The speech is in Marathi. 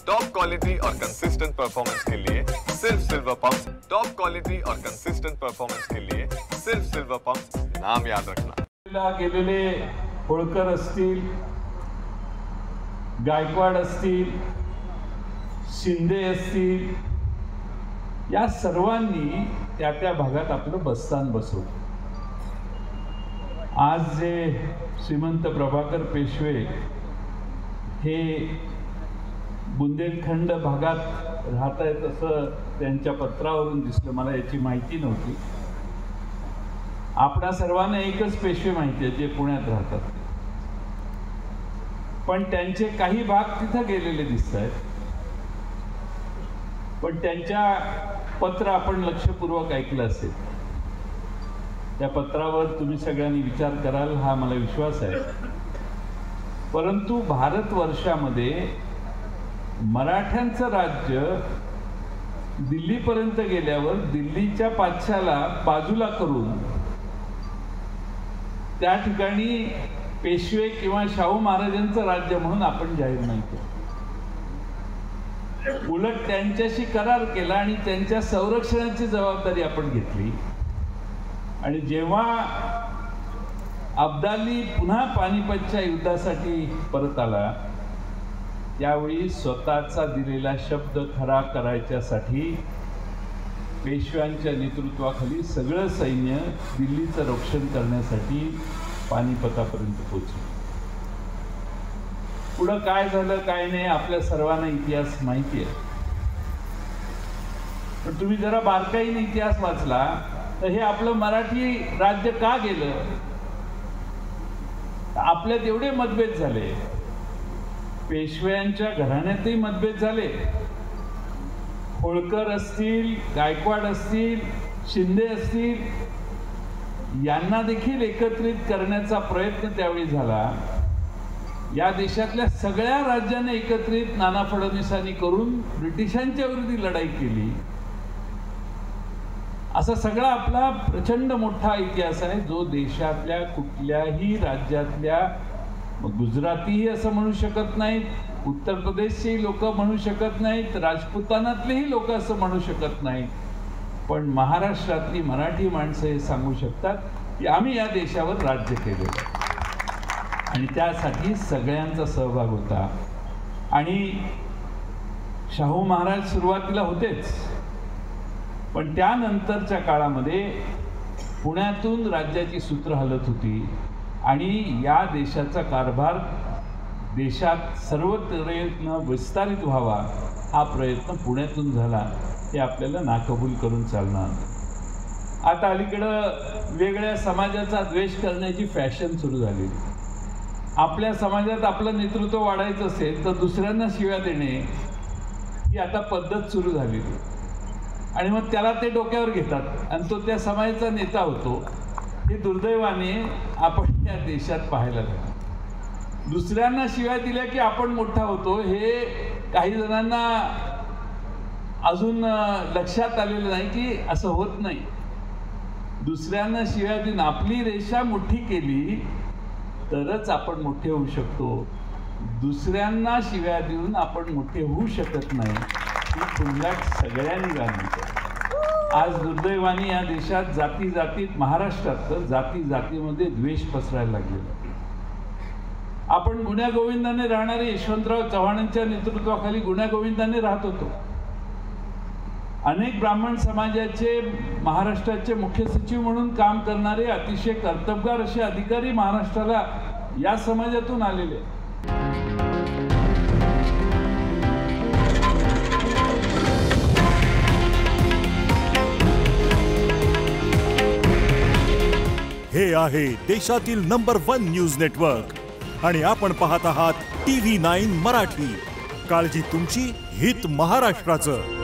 टॉप क्वालिटी और कंसिस्टेंट परफॉर्मेंस के लिए सिर्फ सिल्वर पंप्स। टॉप क्वालिटी और कंसिस्टेंट परफॉर्मेंस के लिए सिर्फ सिल्वर पंप्स, नाम याद रखना। गेलेले होळकर असतील, गायकवाड असतील, शिंदे असतील, या सर्वांनी त्या त्या भागात आपलं बस्तान बसवलं। आज जे श्रीमंत प्रभाकर पेशवे हे बुंदेलखंड भागात राहत आहेत असं त्यांच्या पत्रावरून दिसलं, मला याची माहिती नव्हती। आपणा सर्वांना एकच पेशवे माहिती आहे जे पुण्यात राहतात, पण त्यांचे काही भाग तिथं गेलेले दिसत आहेत। पण त्यांच्या पत्र आपण लक्षपूर्वक ऐकलं असेल, त्या पत्रावर तुम्ही सगळ्यांनी विचार कराल हा मला विश्वास आहे। परंतु भारतवर्षामध्ये मराठ्यांचं राज्य दिल्लीपर्यंत गेल्यावर दिल्लीच्या पातशाला बाजूला करून त्या ठिकाणी पेशवे किंवा शाहू महाराजांचं राज्य म्हणून आपण जाहीर नाही केलं। उलट त्यांच्याशी करार केला आणि त्यांच्या संरक्षणाची जबाबदारी आपण घेतली। आणि जेव्हा अब्दाली पुन्हा पानिपतच्या युद्धासाठी परत आला, त्यावेळी स्वतःचा दिलेला शब्द खरा करायच्यासाठी पेशव्यांच्या नेतृत्वाखाली सगळं सैन्य दिल्लीचं रक्षण करण्यासाठी पानिपतापर्यंत पोहोचलं। पुढं काय झालं काय नाही आपल्या सर्वांना इतिहास माहिती आहे, पण तुम्ही जरा बारकाईने इतिहास वाचला तर हे आपलं मराठी राज्य का गेलं, आपल्यात एवढे मतभेद झाले। पेशव्यांच्या घराण्यातही मतभेद झाले, होळकर असतील, गायकवाड असतील, शिंदे असतील, यांना देखील एकत्रित करण्याचा प्रयत्न त्यावेळी झाला। या देशातल्या सगळ्या राज्यांना एकत्रित नाना फडणवीसांनी करून ब्रिटिशांच्या विरोधी लढाई केली। असा सगळा आपला प्रचंड मोठा इतिहास आहे, जो देशातल्या कुठल्याही राज्यातल्या, गुजरातीही असं म्हणू शकत नाहीत, उत्तर प्रदेशचेही लोक म्हणू शकत नाहीत, राजपुतानातलेही लोक असं म्हणू शकत नाहीत, पण महाराष्ट्रातली मराठी माणसं हे सांगू शकतात की आम्ही या देशावर राज्य केले आणि त्यासाठी सगळ्यांचा सहभाग होता। आणि शाहू महाराज सुरुवातीला होतेच, पण त्यानंतरच्या काळामध्ये पुण्यातून राज्याची सूत्र हलत होती आणि या देशाचा कारभार देशात सर्वत्र विस्तारित व्हावा हा प्रयत्न पुण्यातून झाला, हे आपल्याला नाकबूल करून चालणार। आता अलीकडं वेगळ्या समाजाचा द्वेष करण्याची फॅशन सुरू झाली। आपल्या समाजात आपलं नेतृत्व वाढायचं असेल तर दुसऱ्यांना शिव्या देणे ही आता पद्धत सुरू झाली आणि मग त्याला ते डोक्यावर घेतात आणि तो त्या समाजाचा नेता होतो। हे दुर्दैवाने आपण या देशात पाहायला लागलो। दुसऱ्यांना शिव्या दिल्या की आपण मोठा होतो हे काही जणांना अजून लक्षात आलेलं नाही की असं होत नाही। दुसऱ्यांना शिव्या देऊन आपली रेषा मोठी केली तरच आपण मोठे होऊ शकतो, दुसऱ्यांना शिव्या देऊन आपण मोठे होऊ शकत नाही, ही पुन्हाच सगळ्यांनी जाणली। आज दुर्दैवाने या देशात जाती जातीत, महाराष्ट्रात जाती जातीमध्ये द्वेष पसरायला लागलेला। आपण गुण्यागोविंदाने राहणारे यशवंतराव चव्हाणांच्या नेतृत्वाखाली गुण्यागोविंदाने राहत होतो। अनेक ब्राह्मण समाजाचे महाराष्ट्राचे मुख्य सचिव म्हणून काम करणारे अतिशय कर्तबगार असे अधिकारी महाराष्ट्राला या समाजातून आलेले। हे आहे देशातील नंबर 1 न्यूज नेटवर्क आणि आपण पाहत आहात TV9 मराठी। काळजी तुमची, हित महाराष्ट्राचं।